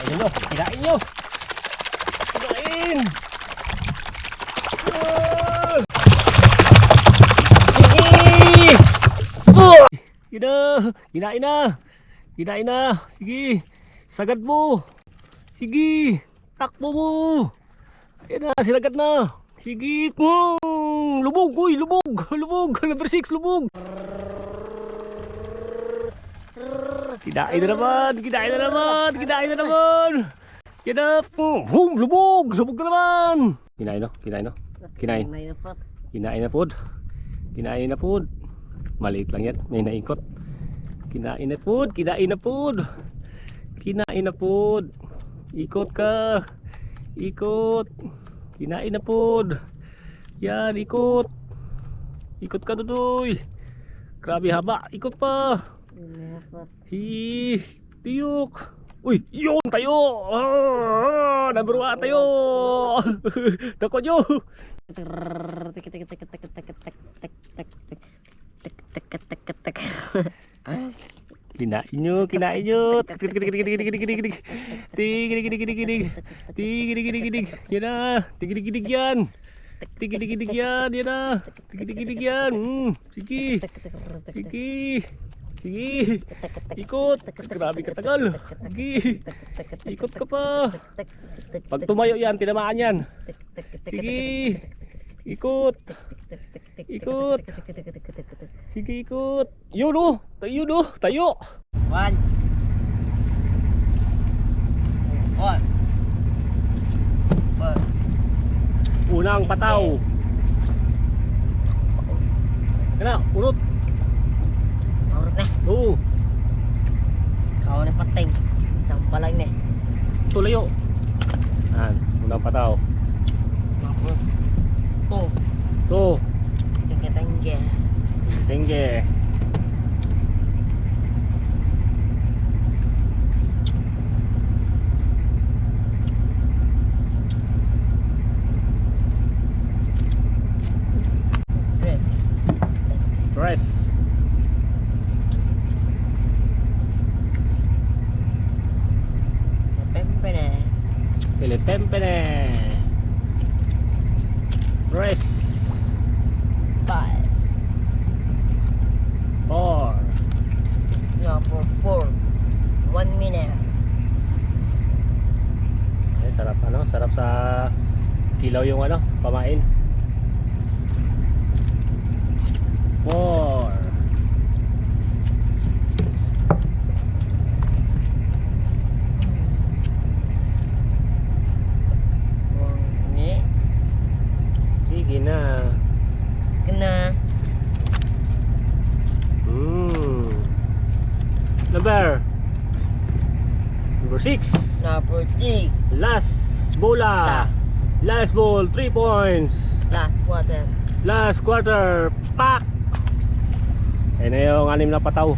Ayun nyo, kinain nyo. Kinain. Sige. Kinain na. Kinain na. Sige. Sagad mo. Sige. Takbo mo. Ayan na, sinagat na. Sige. Lubog. Uy, lubog. Lubog. Number 6, lubog. Kinain na naman. Kinain na naman. Kinain na naman. Yan na. Lubog. Lubog na naman. Kinain no? Kinain no? Kinain. Kinain na food. Kinain na food. Maliit lang yan. May naikot. Kinain na food. Kinain na food. Kinain na food. Ikot ka. Ikot. Kinain na food. Yan, ikot. Ikot ka, Dudoy. Grabe haba. Ikot pa. Tiyok. Uy, yun tayo. Number 1 tayo. Dako nyo. Kinain nyo, kinain nyo. Tig. Yan na. Tig yan. Tig yan. Yan na. Tig yan. Sige. Sige. Sige. Ikot. Grabe katagal. Sige. Ikot ka pa. Pag tumayo yan, tinamaan yan. Sige. Ikot. Ikot. Sige, ikot. Yun o. Tayo no. Tayo. 1 Unang pataw. Kana, urot. Maurot na. Oo. Kau na pateng. Sampalang na. Tulayo. Yan. Unang pataw. Oh. To. Tingge. Tingge. Press. Pilipempene. Press. 5 4. Yeah, for 1 minute. Ay, sarap ano, sarap sa kilaw yung ano, pamain. 4. Sige na. Kena. Number 6. Number 3. Last bola. Last ball, 3 points. Last water. Last quarter. Pak. Ayun na yung 6 na pataw.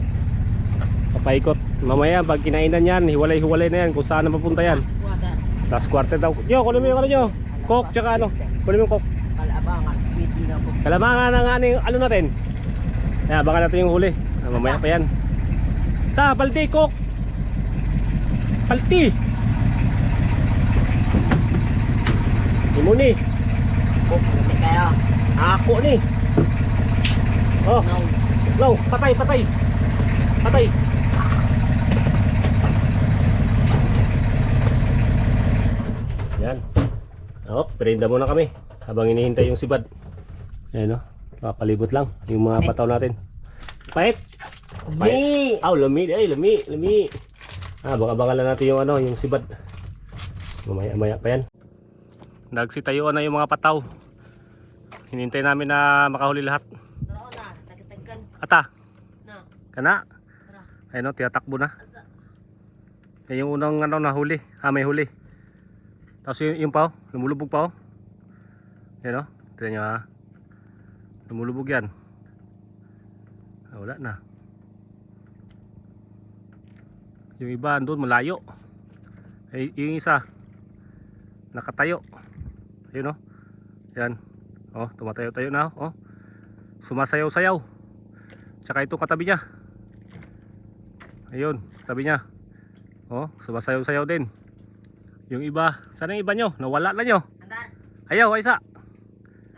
Papaikot. Mamaya pag kinainan yan, hiwalay-hiwalay na yan kung saan na mapunta yan. Water. Last quarter daw. Yo, kunin mo yung ano nyo. Coke tsaka ano. Kunin mo yung coke. Kalabangan. Pwede na po. Kalamangan ng ano natin. Kaya abangan natin yung huli. Mamaya pa yan. Ta, palti, coke. Palti. Imo ni. Oh, hindi kayo. Ako ni. Oh, No. no, patay. Patay. Yan. Oh, perinda muna kami habang hinihintay yung sibad. Ayan, no. Papalibot lang yung mga pataw natin. Pahit. Lami. Lami. Ay, lami. Baka lang natin yung ano, yung sibad. Mamaya pa yan. Nagsitayuan na yung mga pataw. Hinintay namin na makahuli lahat. Tara na, tagtagan Ata, na. kana. Tara. Ayun, no, tiyatakbo na. Yan yung unang ano, nahuli. May huli. Tapos yung pao, lumulubog pao. Yan, no. Tignan nyo ha. Lumulubog yan. Wala na. Yung iba andun malayo. Yung isa nakatayo. Ayun, no. Yan. Oh, tumatayo-tayo na. Oh. Sumasayaw-sayaw. Tsaka ito katabi niya. Ayun, katabi niya. Oh, sumasayaw-sayaw din. Yung iba, saan yung iba nyo? Nawala na nyo. Andar. Ayaw, ay isa.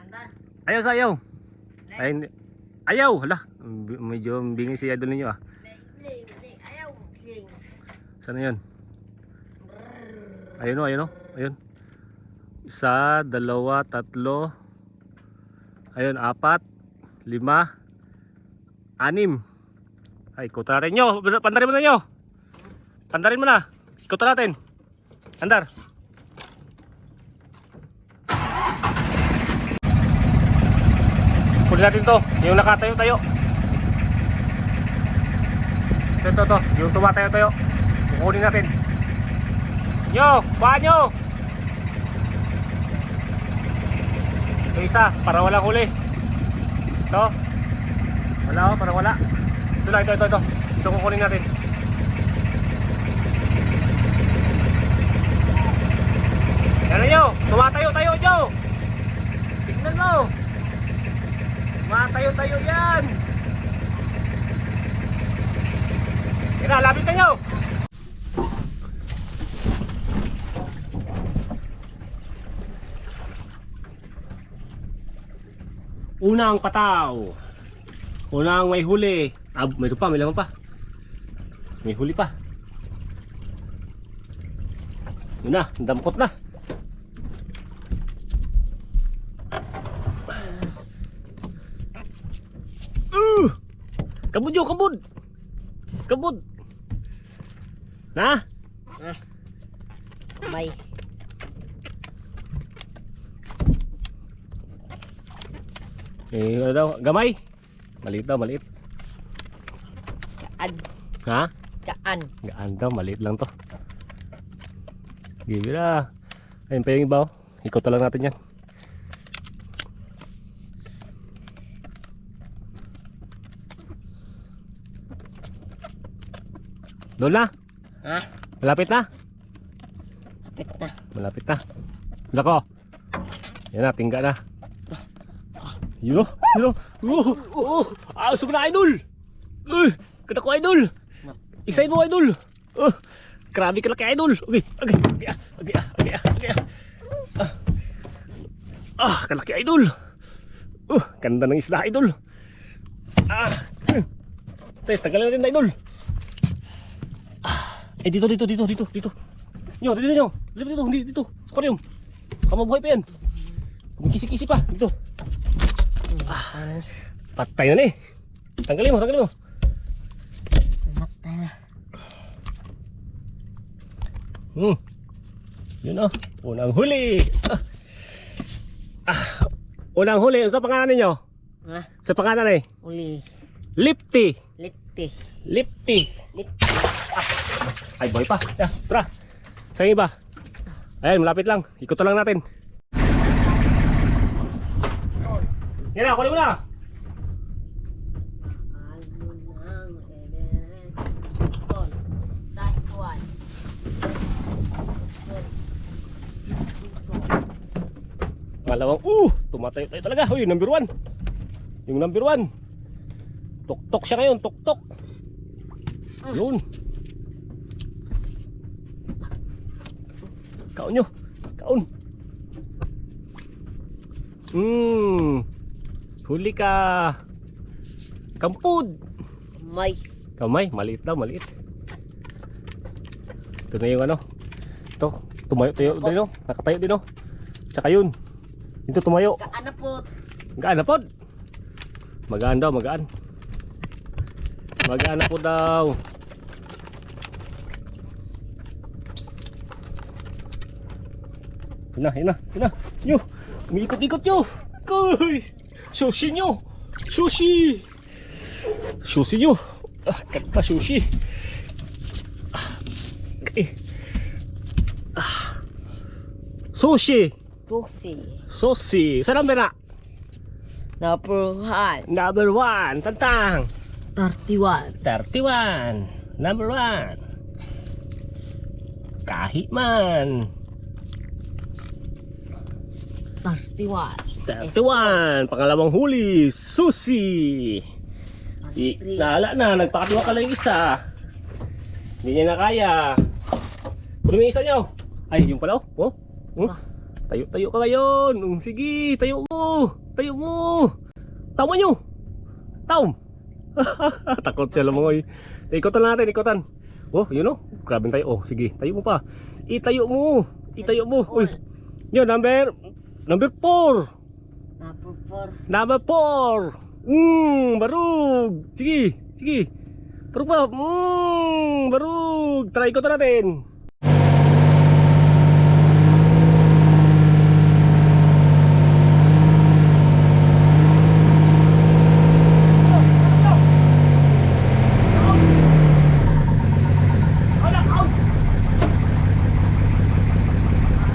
Andar. Ayaw sa ayaw. Lay. Ay, hindi. Ayaw, hala. Medyo bingi si idol ninyo ah. Lay. Ayaw. King. Saan yun? Ayun o, ayun o. Ayun. Isa, dalawa, tatlo. Ayun, 4, 5, 6. Ay, ikutan natin nyo. Pandarin mo na nyo. Pandarin mo na. Ikutan natin. Andar. Kunin natin to. Yung nakatayo-tayo. Ito. Yung tumatayo-tayo. Kukunin natin. Nyo, baan nyo. Ito isa, para walang huli. Ito. Wala o, para wala. Ito lang, ito. Ito kukunin natin. Yan na nyo, tumatayo-tayo nyo. Tignan mo. Tumatayo-tayo yan. Yan na, lapit na nyo. Unang pataw. Unang may huli. Ah, mayroon pa, may laman pa. May huli pa. Yun na, damkot na. Kabud yun, kabud. Kabud. Na? May. Ano daw, gamay. Maliit daw, maliit. Kaan. Ha? Kaan. Gaan daw, maliit lang to. Give na. Ayun pa yung iba oh. Ikot lang natin yan. Doon na. Ha? Malapit na. Kapit na. Malapit na. Lako. Yan na, tingga na. Yun o. Asok na idol. Kada ko idol. Isayin mo idol. Grabe ka laki idol. Okay. Kalaki idol. Ganda ng isda idol. Tagalin natin idol. Eh dito. Nyo, dito. Dito. Sa aquarium. Kamabuhay pa yan. Kumikisi-kisi pa. Dito. Patay na eh. Tanggalin mo. Matay na. Yun oh. Unang huli. Unang huli. Sa pangalan ninyo? Ha? Sa pangalan eh? Uli. Lipty. Lipti. Ay boy pa. Tara. Sa iba. Ayan, malapit lang. Ikot lang natin. Yan na, kunin mo na. Malawang, tumatayo tayo talaga. Uy, number 1. Yung number 1. Tok-tok siya ngayon, tok-tok. Yun. Kaon nyo. Kaon. Huli ka. Kampud. May. Kamay, maliit daw, maliit. Ito na yung ano. Ito, tumayo din o. Nakatayo din o. Tsaka yun. Ito tumayo. Kaanapot. Magaan na po. Magaan daw, magaan. Magaan na po daw. Yun na. Yo, umiikot-ikot nyo. Kuy, sushi nyo. Sushi nyo. Kanta sushi. Sushi. Sushi. Saan ang bena? Number 1. Tantang. 31. Number 1. Kahit man. 31. Pangalawang huli. Sushi. Naala na. Nagpakatiwa ka lang yung isa. Hindi niya na kaya. Kunin mo yung isa nyo. Ay, yung pala oh. Oh. Tayo ka ngayon. Sige, tayo mo. Tayo mo. Tama nyo. Taum. Takot siya lumangoy. Ikotan natin, ikotan. Oh, yun oh. Grabe tayo. Oh, sige, tayo mo pa. Itayo mo. Uy. Yun, number 4. Number 4. Barug. Sige. Barug pa. Barug. Try ikotan natin.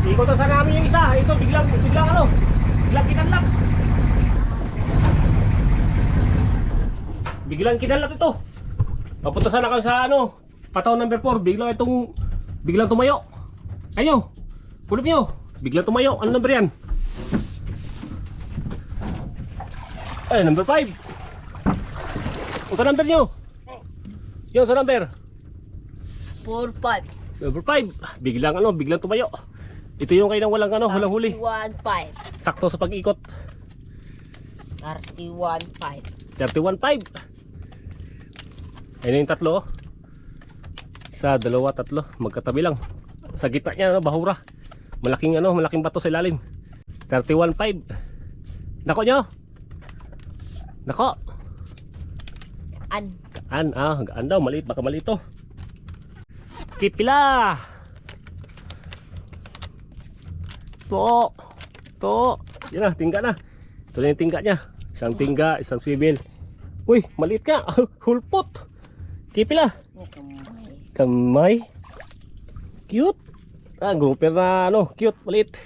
Ikotan sana namin yung isa. Ito biglang kinanlap. Biglang kinanlap ito. Papunta sana kami sa pataw number 4. Biglang tumayo. Ayo. Pulip nyo. Biglang tumayo. Ano number yan? Ay, number 5. Unsa number nyo? Yun sa number 4-5. Number 5. Biglang tumayo. Ito yung kayo ng walang huli. 31-5. Sakto sa pag-ikot. 31-5. 31.5. Ayun yung tatlo. Sa dalawa, tatlo. Magkatabi lang. Sa gitna niya, bahura. Malaking bato sa ilalim. 31.5. Nako nyo. Nako. Gaan daw. Maliit. Baka maliit to. Kipila. To. Yan na, tingga na. Ito na yung tingga niya. Isang tingga, isang swivel. Uy, maliit ka. Hulpot. Kipila. Kamay. Cute. Grouper na cute, maliit.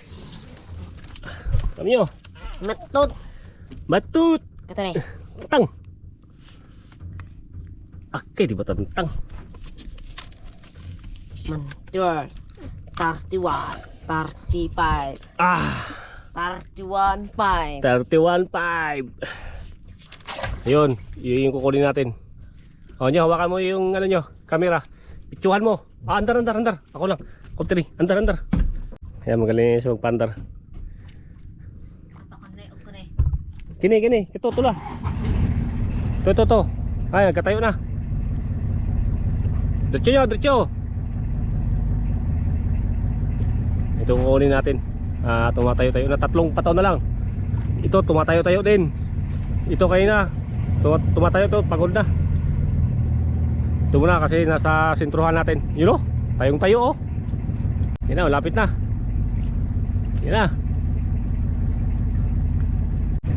Kami nyo. Matut. Kata na Tang. Okay, di ba tantang? Mantur. 31. 35. 31.5. 31.5. Ayun, yun yung kukunin natin. O nyo, hawakan mo yung camera. Pictuhan mo. Andar. Ako lang. Kontri. Andar. Ayan, magaling siya magpandar. Kini. Ito, tula. Ito. Ay, nagkatayo na. Diretso. Ito kukunin natin. Tumatayo na. 3 pataw na lang. Ito, tumatayo din. Ito kayo na. Tumatayo to, pagod na. Ito muna kasi nasa sentruhan natin. Yun o, tayong tayo o. Yan na, malapit na. Yan na.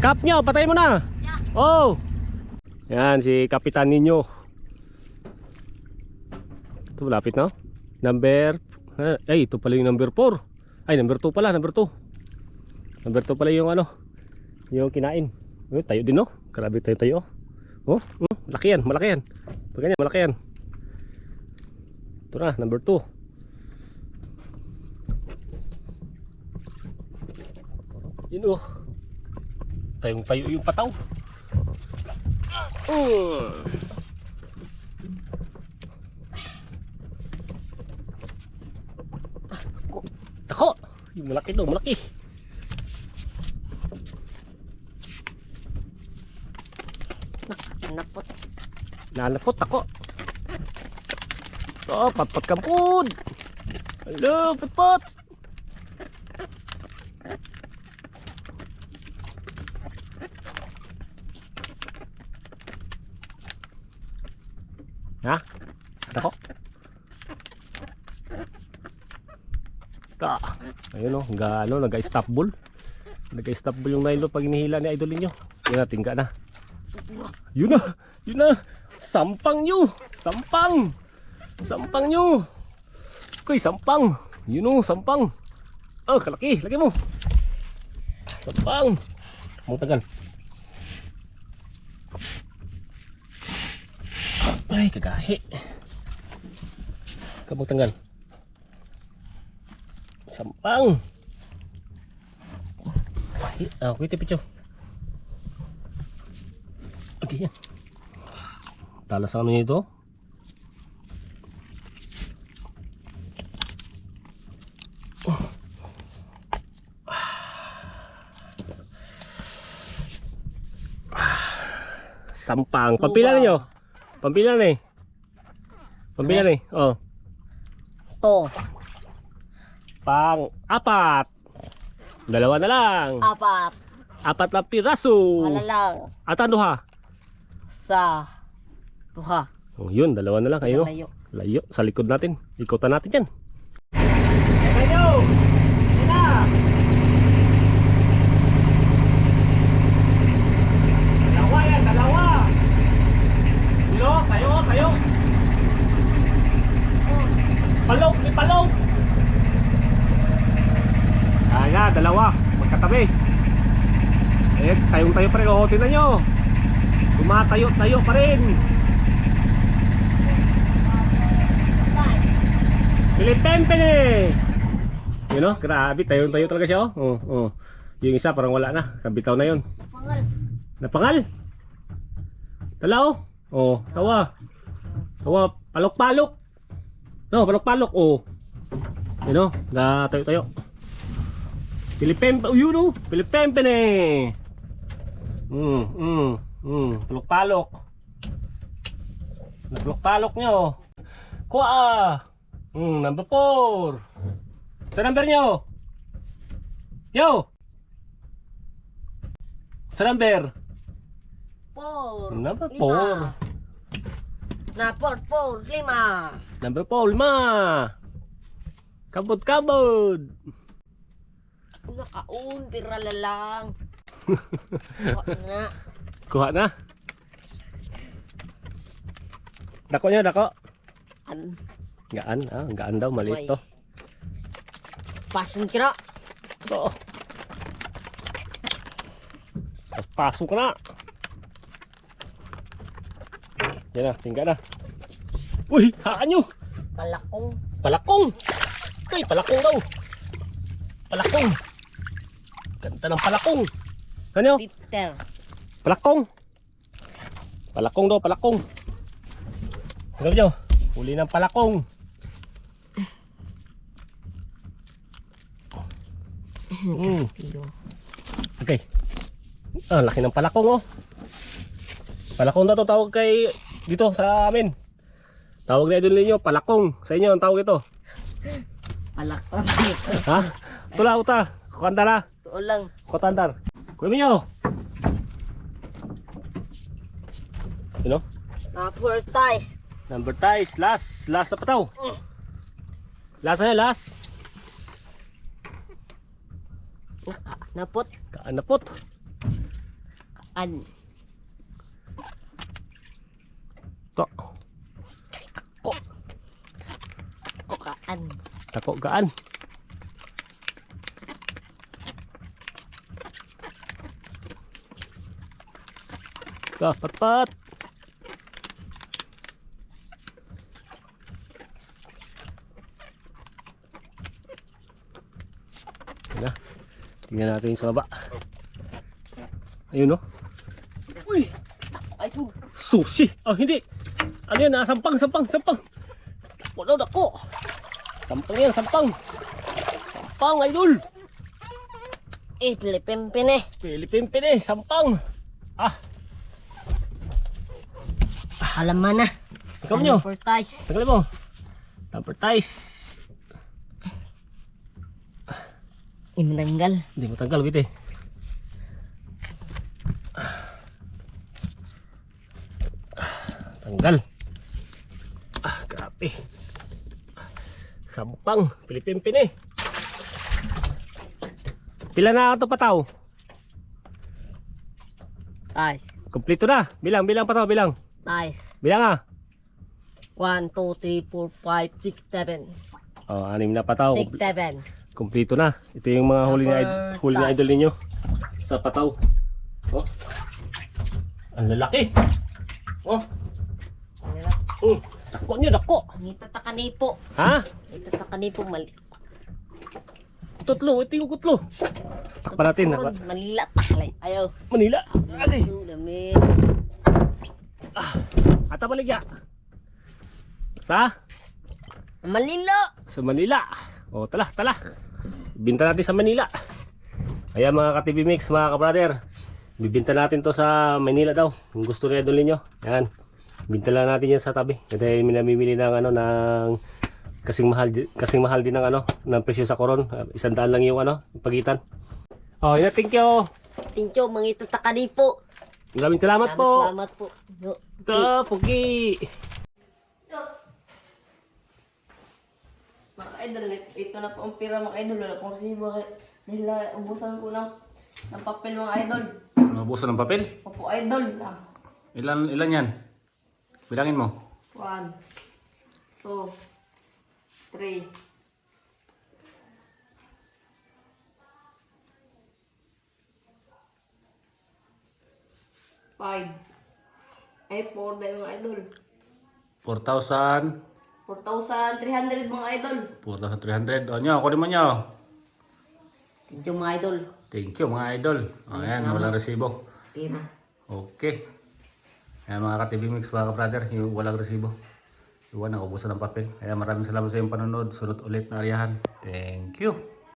Kap nyo, patay mo na. Oh. Yan, si Kapitan ninyo. Ito malapit na. Ay, ito pala yung number 4. Ay, number 2 pala, number 2. Number 2 pala yung yung kinain. Tayo din no. Grabe tayo. Oh, malaki yan. Pag ganyan, malaki yan. Ito na, number 2. Yun oh. Tayo yung pataw. Tako. Yung malaki. Nalapot ako. Patpat kampud. Hello, patpat. Ha? Ako. Ayun oh, nag-stop ball. Nag-stop ball yung nylon pag inihila ni idol niyo. Yun na, tingga na. Yun na. Sampang nyo. Okay, sampang. Yun o, sampang. Kalaki. Lagi mo. Sampang. Mong tagal. Ay, kagahi. Kamang tanggal. Sampang. Wait, picture. Okay, yan. Talas ano nito? sampang. Pampila ninyo? Pampila na eh. Pampila na eh. Oh. To. Pang-apat. Dalawa na lang. Apat. Apat na piraso. Malalang. Atan duha. Sa. Tuha. Oh, yun, dalawa na lang kayo. Layo. Layo sa likod natin. Ikutan natin 'yan. Kayo. Ina. Dalawa yan, dalawa. Dilo, tayo. Palong, may palong. Ayan, dalawa. Magkatabi. Eh, tayong-tayo pa rin. O, tingnan nyo. Tumatayo-tayo pa rin. Pilipempene. Yun o, grabe. Tayong-tayo talaga siya o. Yung isa parang wala na. Kabitaw na yun. Pangal. Napangal. Tala o. O, tawa. Tawa, palok-palok. No, palok-palok o. Yun o, tayo-tayo. Yun o, Pilipempene. Palok-palok. Palok-palok nyo. Kuha. Number 4. Sa number nyo? Yo. Sa number? 4. Number 4. Na 4, 5. Number 4, 5. Kabod-kabod. Nakaun, pirala lang. Na. Kuha na. Dako nyo, dako. An. Gaan, gaan daw, maliit to. Pasong kira. Oo. Pasok ka na. Yan na, tingga na. Uy, haan nyo. Palakong. Palakong. Uy, palakong daw. Palakong. Ganda ng palakong. Ano? Peter. Palakong. Palakong daw, palakong. Tingnan nyo, huli ng palakong. Okay. Laki ng palakong oh. Palakong daw to tawag kay dito sa amin. Tawag na idol ninyo, palakong. Sa inyo ang tawag ito. Palakong. Ha? Tula uta. Kukandara. Tulang. Kutandar. Kuya nyo. You know? Na first time. Number ties. Last na pataw. Last na last. Napot. Kaanapot. An. To. Kokaan. Tako gaan. Pat. Yan. Tingnan natin yung sa baba. Ayun no. Uy! Ay po. Susi! Oh hindi! Ano yan? Sampang! Wala na ko! Sampang yan! Sampang, idol! Pilipempene. Pilipempene! Sampang! Alam mo na. Ikaw nyo! First time. Tagalin mo! Advertise! Imnanggal. Hindi mo tanggal gitu eh. Tanggal. Grabe. Sampang, Pilipempene. Pila na ito pataw? Nice. Kompleto na. Bilang pataw, bilang. Nice. Bilang ah. 1, 2, 3, 4, 5, 6, 7. Oh, 6 na pataw. 6, 7. Kompleto na. Ito yung mga huli na idol ninyo sa pataw. Oh. Ang lalaki. Oh. Dako nyo, dako. Nitatakanipo. Ha? Nitatakanipo mali. Tutlo, ito yung kutlo. Takpa natin. Manila taklay. Ayaw. Manila. Ate. Dami. Ata baligya. Sa? Manila. Sa Manila. O, tala. Binta natin sa Manila. Ayan mga ka-TV Mix, mga ka-brother. Bibinta natin to sa Manila daw. Kung gusto niya idol ninyo. Yan. Binta lang natin yan sa tabi. Kasi minamimili ng ano ng kasing mahal din ng ano ng presyo sa Coron. 100 lang yung ano, pagitan. Oh, yeah, thank you. Tincho, mga itatakani po. Maraming salamat po. Salamat po. No. Ito, Pugi. Mga idol, ito na po ang pira mga idol. Wala pong resibo. Dahil ubusan ko ng papel mga idol. Nabuso ng papel? Opo idol. Ilan yan? Bilangin mo. 1, 2, 3. 5. Ay, 4 dahil mga idol. 4,000. 4,300 mga idol. 4,300. O nyo, kunin mo nyo. Thank you mga idol. Thank you mga idol. O yan, walang resibo. Tira. Okay. Ayan mga ka-TV Mix, mga ka-brother, yung walang resibo. Iwan, naubusan ng papel. Kaya maraming salamat sa iyong panonood. Sunod ulit na ariyahan. Thank you.